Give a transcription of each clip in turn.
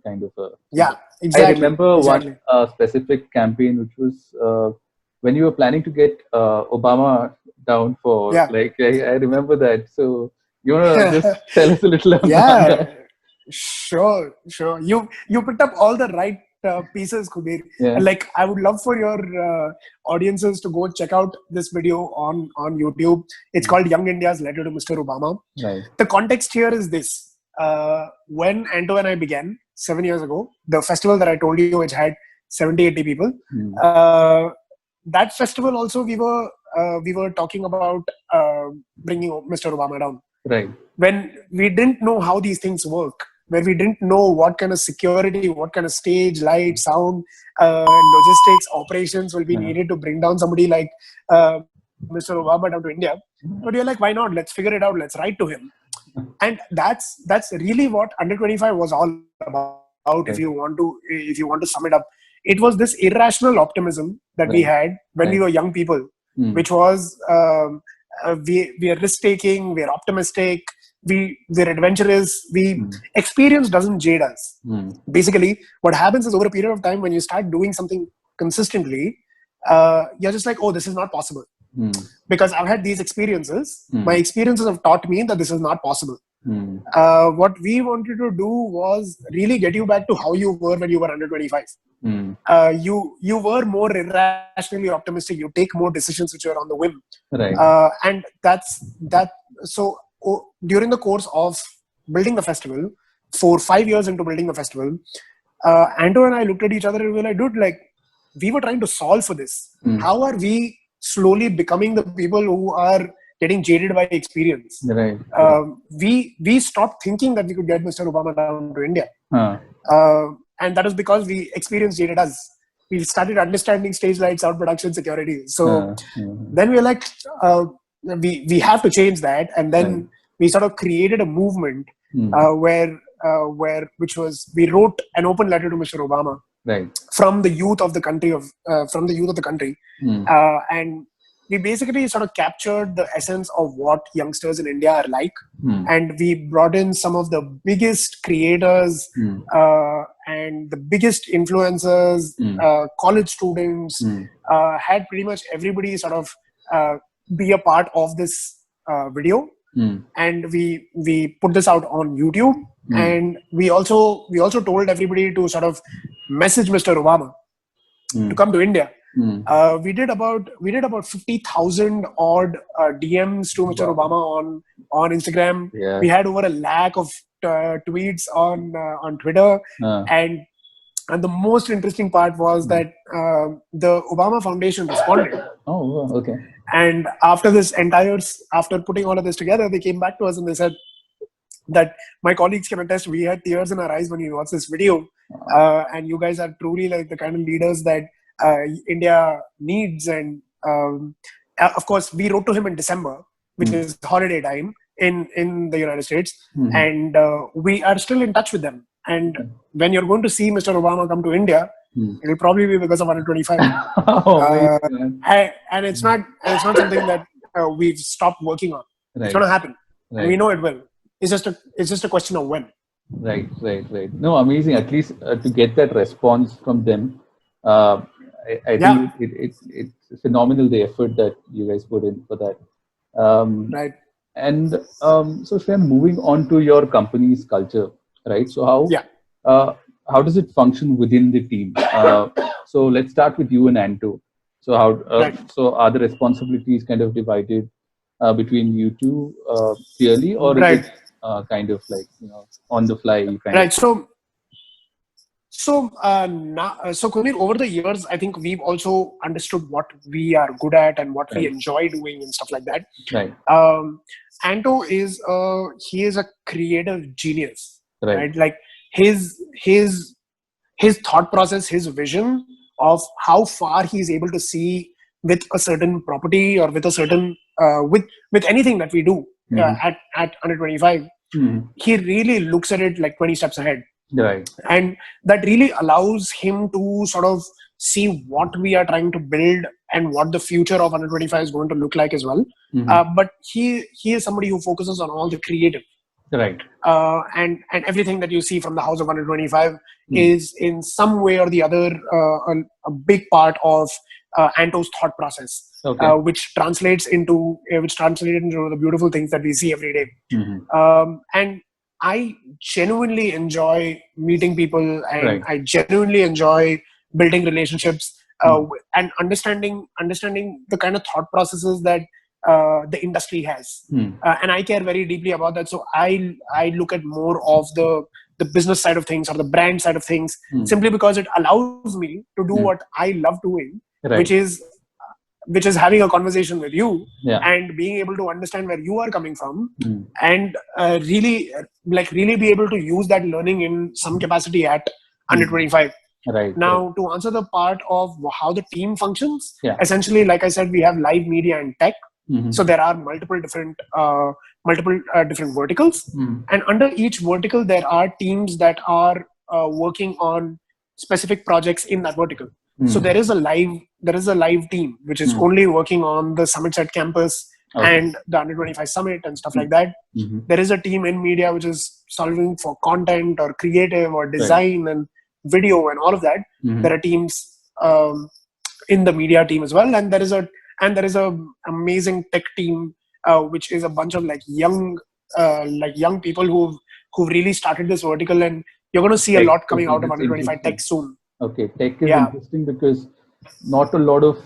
kind of a. Yeah, exactly. I remember one specific campaign, which was when you were planning to get Obama down for I remember that. So you want to just tell us a little about that? Sure. You picked up all the right pieces, Kubir. Yeah. Like, I would love for your audiences to go check out this video on YouTube. It's called Young India's Letter to Mr. Obama. Right. The context here is this. When Anto and I began 7 years ago, the festival that I told you, which had 70-80 people, that festival also we were talking about bringing Mr. Obama down. Right. When we didn't know how these things work, where we didn't know what kind of security, what kind of stage, light, sound, logistics, operations will be needed to bring down somebody like Mr. Obama down to India. But you're like, why not? Let's figure it out. Let's write to him. And that's really what Under25 was all about. Right. If you want to sum it up, it was this irrational optimism that we had when we were young people, which was we are risk-taking, we are optimistic, we're adventurous. Experience doesn't jade us. Basically, what happens is over a period of time, when you start doing something consistently, you're just like, oh, this is not possible. Because I've had these experiences. My experiences have taught me that this is not possible. What we wanted to do was really get you back to how you were when you were under 25. You were more irrationally optimistic. You take more decisions which are on the whim. Right. And that's that. So during the course of building the festival, 4-5 years into building the festival, Anto and I looked at each other and we were like, dude, like, we were trying to solve for this. How are we slowly becoming the people who are getting jaded by experience? Right. We stopped thinking that we could get Mr. Obama down to India. And that was because we experienced jaded us. We started understanding stage light, sound production, security. So then we were like, we have to change that. And then we sort of created a movement which was, we wrote an open letter to Mr. Obama. Right. From the youth of the country and we basically sort of captured the essence of what youngsters in India are like, and we brought in some of the biggest creators and the biggest influencers, college students, had pretty much everybody sort of be a part of this video, and we put this out on YouTube. And we also told everybody to sort of message Mr. Obama to come to India. We did about 50,000 odd DMs to Mr. Obama on Instagram. Yeah. We had over 1 lakh of tweets on Twitter, and the most interesting part was that the Obama Foundation responded. Oh, okay. And after putting all of this together, they came back to us and they said that my colleagues can attest, we had tears in our eyes when we watched this video, and you guys are truly like the kind of leaders that India needs. And of course, we wrote to him in December, which is holiday time in the United States, and we are still in touch with them. And when you're going to see Mr. Obama come to India, it will probably be because of Under25. And it's not something that we've stopped working on. Right. It's going to happen. Right. And we know it will. It's just a question of when. Right. No, amazing. At least to get that response from them, I think it's phenomenal, the effort that you guys put in for that. Right. And so Shreyan, moving on to your company's culture, right? So how does it function within the team? So let's start with you and Anto. So so are the responsibilities kind of divided between you two clearly, or is it kind of like, on the fly? Right. So Kunir, over the years, I think we've also understood what we are good at and what we enjoy doing and stuff like that. Right. Anto is a creative genius. Right. Like his thought process, his vision of how far he's able to see with a certain property or with a certain with anything that we do at Under25. He really looks at it like 20 steps ahead. Right. And that really allows him to sort of see what we are trying to build and what the future of Under25 is going to look like as well. But he is somebody who focuses on all the creative. Right. And everything that you see from the House of Under25 is in some way or the other a big part of Anto's thought process, which translates into the beautiful things that we see every day. And I genuinely enjoy meeting people, and I genuinely enjoy building relationships and understanding the kind of thought processes that the industry has. And I care very deeply about that. So I look at more of the business side of things or the brand side of things, simply because it allows me to do what I love doing, which is having a conversation with you and being able to understand where you are coming from, and really be able to use that learning in some capacity at Under25. Now, to answer the part of how the team functions, essentially, like I said, we have live media and tech. So there are multiple different verticals, and under each vertical there are teams that are working on specific projects in that vertical. So there is a live team which is only working on the Summit Set campus and the Under25 Summit and stuff like that. There is a team in media which is solving for content or creative or design and video and all of that. There are teams in the media team as well, and there is a amazing tech team which is a bunch of young people who've really started this vertical, and you're going to see a lot coming out of Under25 tech soon. Okay, tech is interesting because not a lot of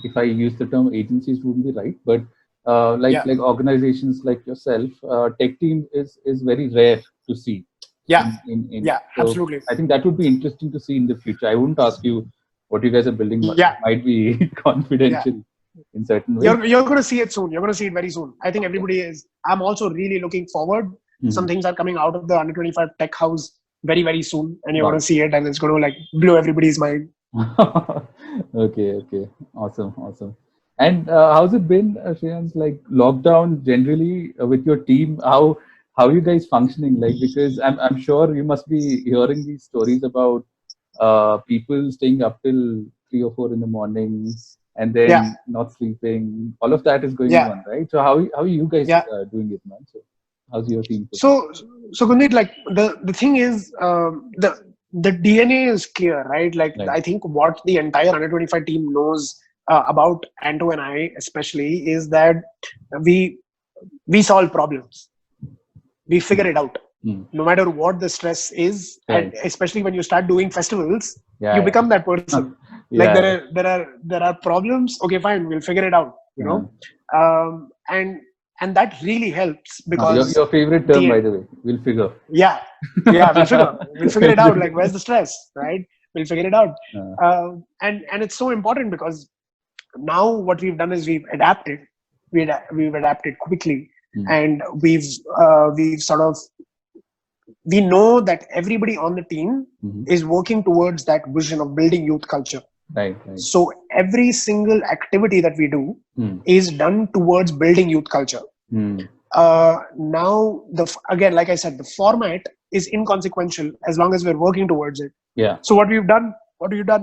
if I use the term agencies wouldn't be right, but like organizations like yourself, tech team is very rare to see. So Absolutely. I think that would be interesting to see in the future. I wouldn't ask you what you guys are building, but it might be confidential in certain ways. You're going to see it soon. You're going to see it very soon. I think everybody is. I'm also really looking forward. Some things are coming out of the Under25 tech house very, very soon, and you're going to see it, and it's going to blow everybody's mind. Okay. Awesome. And how's it been, Shreyans? Lockdown generally with your team, how are you guys functioning? Because I'm sure you must be hearing these stories about people staying up till 3 or 4 in the morning and then not sleeping. All of that is going on, right? So how are you guys doing it, man? So how's your team? So Gundit, the thing is, the DNA is clear, right? I think what the entire Under25 team knows about Anto and I especially is that we solve problems. We figure it out. No matter what the stress is, and especially when you start doing festivals, you become that person. There are problems. Okay, fine, we'll figure it out. You know, and that really helps because your favorite term, by the way, we'll figure. We'll figure it out. Where's the stress, right? We'll figure it out. And it's so important because now what we've done is we've adapted. We've adapted quickly, and we know that everybody on the team is working towards that vision of building youth culture. Right. So every single activity that we do is done towards building youth culture. Now, again, like I said, the format is inconsequential as long as we're working towards it. So what we've done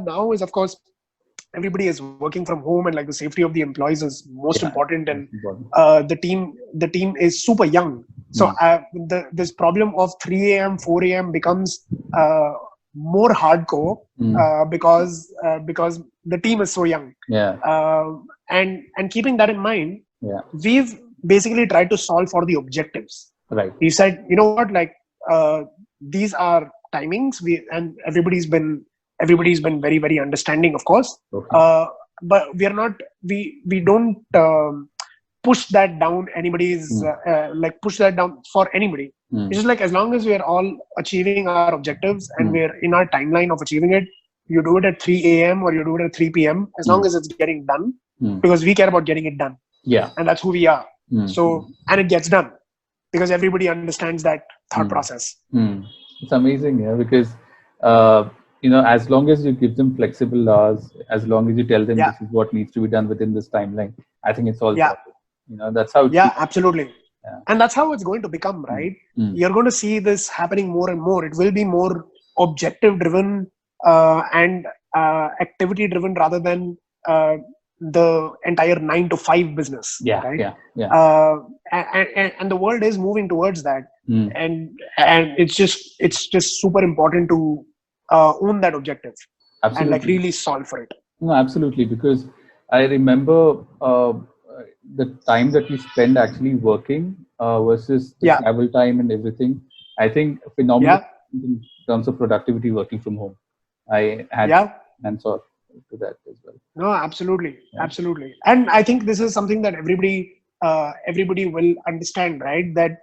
now is, of course, everybody is working from home, and the safety of the employees is most important. And the team is super young. So this problem of 3 a.m., 4 a.m. becomes more hardcore because the team is so young. And keeping that in mind, we've basically tried to solve for the objectives. Right. We said, you know what, these are timings. And everybody's been very, very understanding, of course. But we are not. We don't push that down anybody's push that down for anybody. It's just as long as we are all achieving our objectives and we're in our timeline of achieving it, you do it at 3 a.m. or you do it at 3 p.m. as long as it's getting done, because we care about getting it done. And that's who we are. So, and it gets done because everybody understands that thought process. It's amazing, because as long as you give them flexible hours, as long as you tell them this is what needs to be done within this timeline, I think it's all sorted. That's how. Absolutely. And that's how it's going to become, right? You're going to see this happening more and more. It will be more objective driven and activity driven rather than the entire 9 to 5 business. Yeah, right? yeah. And the world is moving towards that, Mm. and it's just super important to own that objective and like Absolutely. really solve for it. No, absolutely. Because I remember the time that we spend actually working versus the Yeah, travel time and everything. I think phenomenal yeah, in terms of productivity working from home. I had yeah. hands on to that as well. No, absolutely, Yeah. absolutely. And I think this is something that everybody will understand, right? That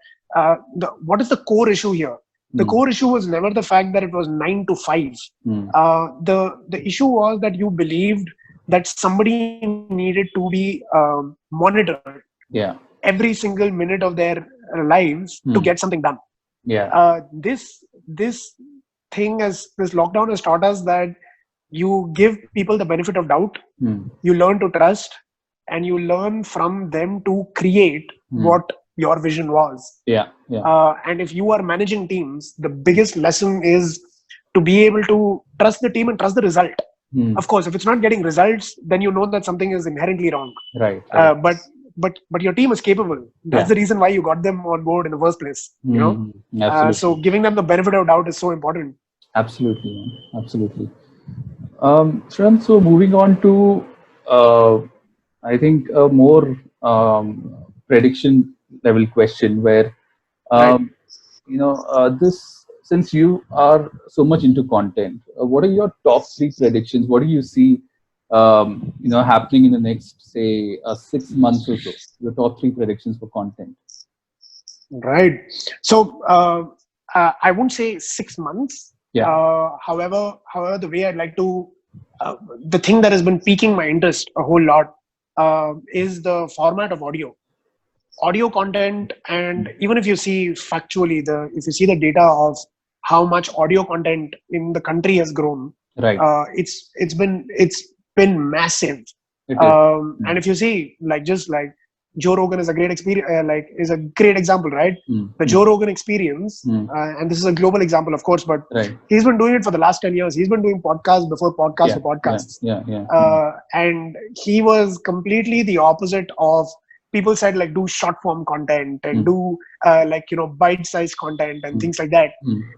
what is the core issue here? The Mm. core issue was never the fact that it was 9 to 5. Mm. The issue was that you believed that somebody needed to be monitored Yeah. every single minute of their lives to Mm. get something done. Yeah. This thing, as this lockdown has taught us, that you give people the benefit of doubt, Mm. you learn to trust, and you learn from them to create what your vision was. Yeah. Yeah. And if you are managing teams, the biggest lesson is to be able to trust the team and trust the result. Mm. Of course, if it's not getting results, then you know that something is inherently wrong. Right. Right. But your team is capable. That's the reason why you got them on board in the first place. Absolutely. So giving them the benefit of doubt is so important. Absolutely, man. Absolutely. Shran, so moving on to, I think, a more prediction level question where, Right. this, since you are so much into content, what are your top 3 predictions? What do you see, happening in the next, say, 6 months or so? Your top 3 predictions for content. Right. So I won't say 6 months. Yeah. However, the way I'd like to, the thing that has been piquing my interest a whole lot is the format of audio content. And even if you see factually, if you see the data of how much audio content in the country has grown, Right. It's been massive. It is. And if you see, just like Joe Rogan is a great experience, is a great example, right? The Joe Rogan experience, and this is a global example, of course, but Right. he's been doing it for the last 10 years. He's been doing podcasts before podcasts for podcasts. And he was completely the opposite of, people said, like, do short form content and do bite-sized content and things like that.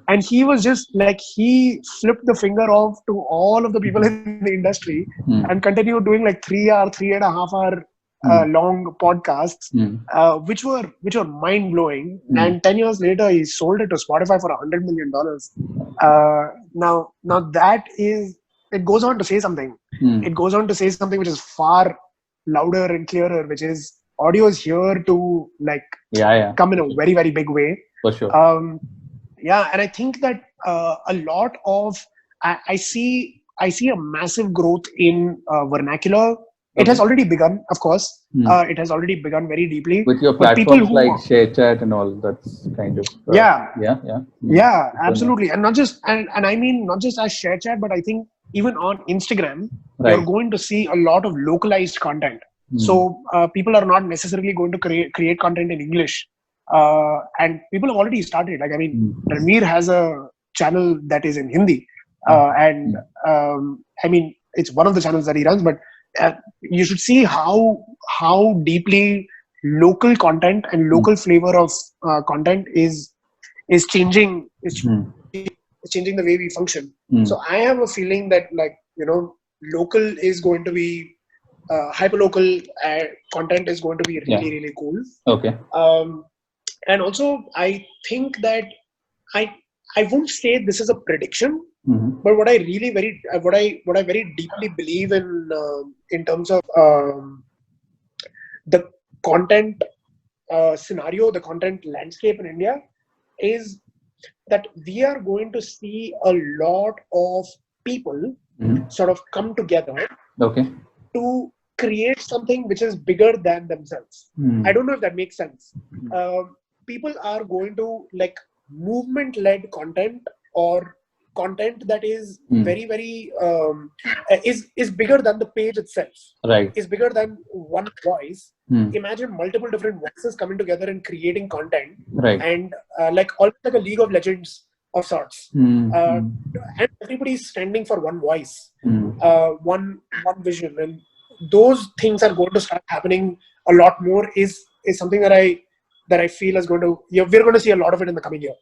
And he was just like, he flipped the finger off to all of the people in the industry and continued doing like 3 hour, 3.5 hour long podcasts, which were mind blowing. And 10 years later, he sold it to Spotify for $100 million. Now that is, it goes on to say something. It goes on to say something which is far louder and clearer, which is audio is here to come in a very, very big way. For sure. And I think that a lot of, I see a massive growth in vernacular. It has already begun, of course. It has already begun very deeply. With your platforms like ShareChat and all, that's kind of yeah, absolutely. And not just and I mean not just as ShareChat, but I think even on Instagram, you're going to see a lot of localized content. So people are not necessarily going to create content in English, and people have already started. Like, I mean, Ranveer has a channel that is in Hindi, and I mean, it's one of the channels that he runs. But you should see how deeply local content and local flavor of content is changing. Is changing the way we function. So I have a feeling that, local is going to be hyperlocal content is going to be really, really cool. Okay. And also, I think that I won't say this is a prediction, but what I really what I very deeply believe in terms of the content scenario, the content landscape in India, is that we are going to see a lot of people sort of come together to create something which is bigger than themselves. I don't know if that makes sense. People are going to like movement-led content, or content that is very, very is bigger than the page itself. Right. Is bigger than one voice. Imagine multiple different voices coming together and creating content. Right. And almost like a League of Legends of sorts. And everybody's standing for one voice, one vision, and those things are going to start happening a lot more is something that I feel is going to, we're going to see a lot of it in the coming year.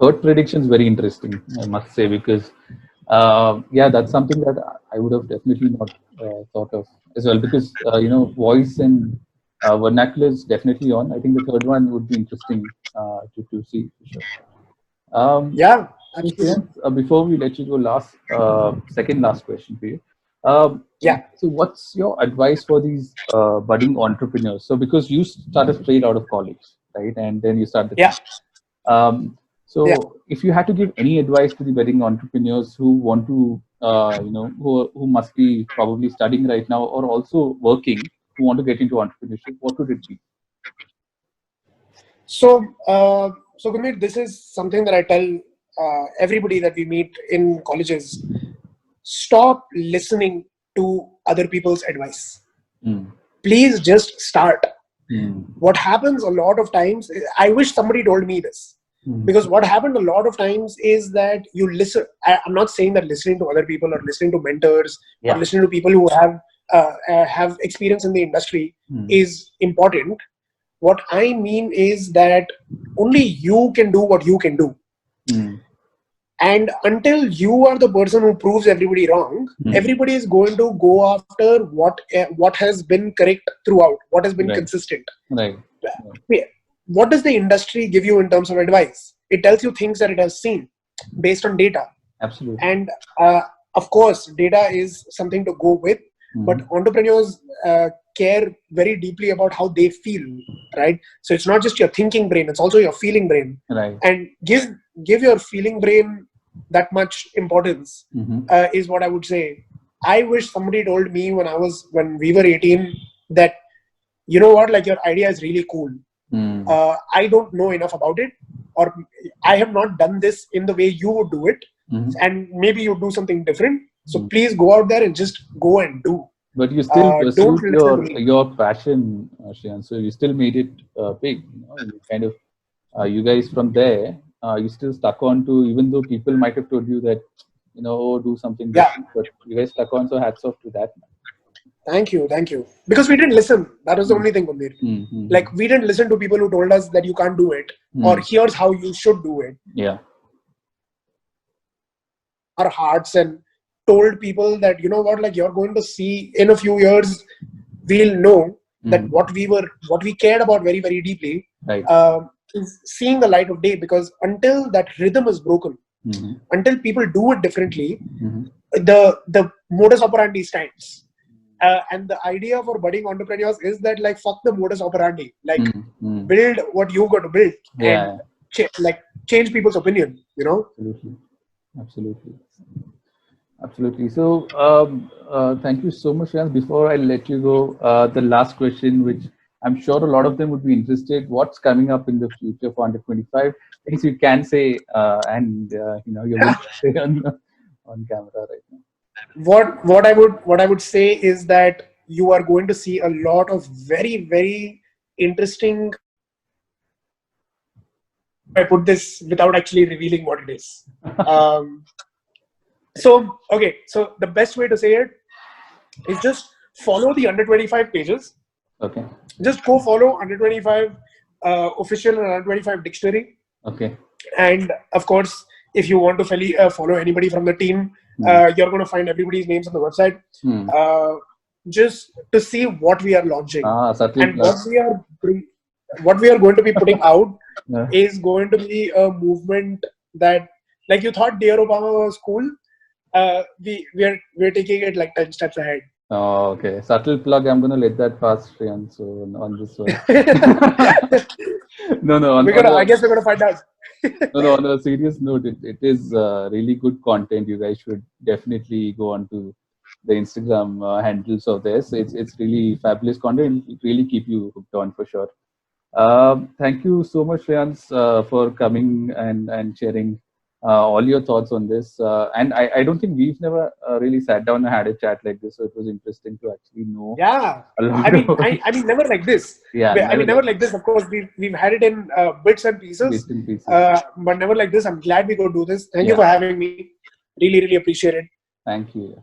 Third prediction is very interesting, I must say, because that's something that I would have definitely not thought of as well, because voice and vernacular is definitely on. I think the third one would be interesting to see for sure. Yeah, so Shreyans, before we let you go, second last question for you. So what's your advice for these budding entrepreneurs? So because you started straight out of college, right, and then you started. So if you had to give any advice to the budding entrepreneurs who want to, who must be probably studying right now or also working, who want to get into entrepreneurship, what would it be? So Gurmeet, this is something that I tell everybody that we meet in colleges. Stop listening to other people's advice. Please just start. What happens a lot of times, I wish somebody told me this, because what happened a lot of times is that you listen. I'm not saying that listening to other people or listening to mentors or listening to people who have experience in the industry is important. What I mean is that only you can do what you can do. And until you are the person who proves everybody wrong, everybody is going to go after what has been correct throughout, what has been consistent. Right. What does the industry give you in terms of advice? It tells you things that it has seen based on data. Absolutely. And of course, data is something to go with, but entrepreneurs care very deeply about how they feel, right? So it's not just your thinking brain, it's also your feeling brain. Right. And give your feeling brain that much importance is what I would say. I wish somebody told me when we were 18 that, you know what, like, your idea is really cool. I don't know enough about it, or I have not done this in the way you would do it, and maybe you do something different. So please go out there and just go and do. But you still pursued your passion, Shreyans. So you still made it big. You kind of, you guys from there, you still stuck on to, even though people might have told you that, do something different, but you guys stuck on. So hats off to that. Thank you. Because we didn't listen. That was the only thing, Gambhir. Like, we didn't listen to people who told us that you can't do it, or here's how you should do it. Yeah. Our hearts and told people that, you know what, like, you're going to see in a few years, we'll know that what we cared about very, very deeply is seeing the light of day. Because until that rhythm is broken, until people do it differently, the modus operandi stands. And the idea for budding entrepreneurs is that, like, fuck the modus operandi, like, build what you got to build, and change people's opinion, Absolutely. So thank you so much, Shreyans. Before I let you go, the last question, which I'm sure a lot of them would be interested, what's coming up in the future for Under25? Things you can say, and you're going to say on camera right now. What I would say is that you are going to see a lot of very, very interesting. I put this without actually revealing what it is. So the best way to say it is just follow the Under25 pages. Okay. Just go follow Under25 official and Under25 dictionary. Okay. And of course, if you want to follow anybody from the team, you're going to find everybody's names on the website. Just to see what we are launching, and what we are going to be putting out is going to be a movement that, like, you thought Dear Obama was cool. We're taking it like 10 steps ahead. Oh, okay. Subtle plug. I'm gonna let that pass, Shreyans. So on this one. No. I guess we're gonna find out. No. On a serious note, it is really good content. You guys should definitely go on to the Instagram handles of this. It's really fabulous content. It really keep you hooked on for sure. Thank you so much, Shreyans, for coming and sharing all your thoughts on this. And I don't think we've never really sat down and had a chat like this, so it was interesting to actually know. Yeah, I mean, never like this. Yeah, never like this. Of course, we've had it in bits and pieces. But never like this. I'm glad we could do this. Thank you for having me. Really, really appreciate it. Thank you.